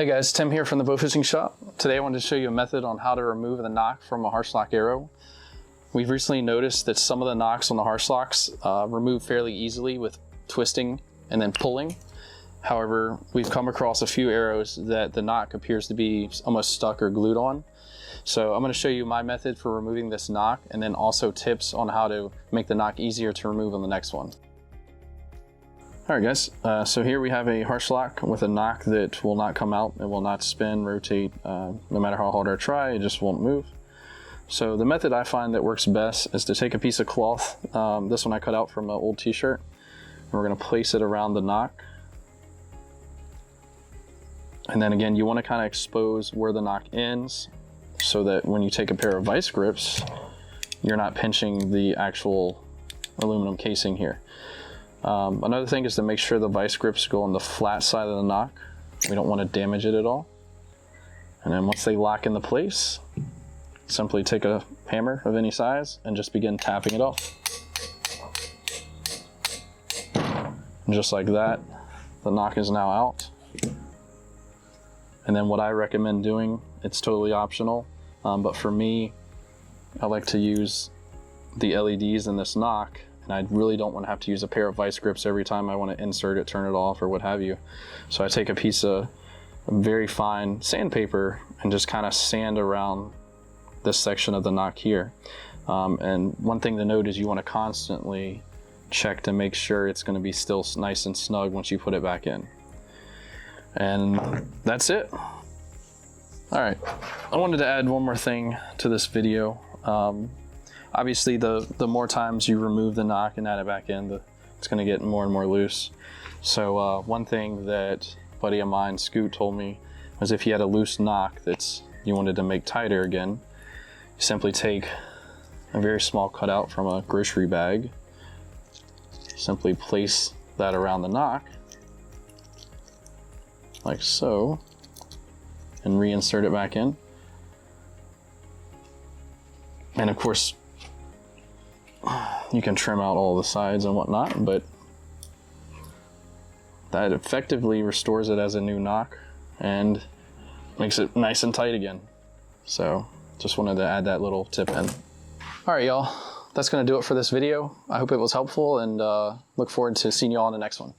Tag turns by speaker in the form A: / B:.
A: Hey guys, Tim here from the Bowfishing Shop. Today I wanted to show you a method on how to remove the knock from a harsh lock arrow. We've recently noticed that some of the knocks on the harsh locks remove fairly easily with twisting and then pulling. However, we've come across a few arrows that the knock appears to be almost stuck or glued on. So I'm going to show you my method for removing this knock and then also tips on how to make the knock easier to remove on the next one. Alright guys, so here we have a harsh lock with a knock that will not come out. It will not spin, rotate, no matter how hard I try, it just won't move. So the method I find that works best is to take a piece of cloth, this one I cut out from an old t-shirt, and we're going to place it around the knock. And then again, you want to kind of expose where the knock ends so that when you take a pair of vice grips, you're not pinching the actual aluminum casing here. Another thing is to make sure the vice grips go on the flat side of the knock. We don't want to damage it at all. And then once they lock into place, simply take a hammer of any size and just begin tapping it off. And just like that, the knock is now out. And then what I recommend doing, it's totally optional, but for me, I like to use the LEDs in this knock. And I really don't want to have to use a pair of vice grips every time I want to insert it, turn it off, or what have you. So I take a piece of very fine sandpaper and just kind of sand around this section of the knock here. And one thing to note is you want to constantly check to make sure it's going to be still nice and snug once you put it back in. And that's it. All right, I wanted to add one more thing to this video. Obviously, the more times you remove the knock and add it back in, it's going to get more and more loose. So one thing that a buddy of mine, Scoot, told me was if you had a loose knock that you wanted to make tighter again, you simply take a very small cutout from a grocery bag, simply place that around the knock, like so, and reinsert it back in. And of course, you can trim out all the sides and whatnot, but that effectively restores it as a new knock and makes it nice and tight again. So just wanted to add that little tip in. All right, y'all, that's going to do it for this video. I hope it was helpful and look forward to seeing you all in the next one.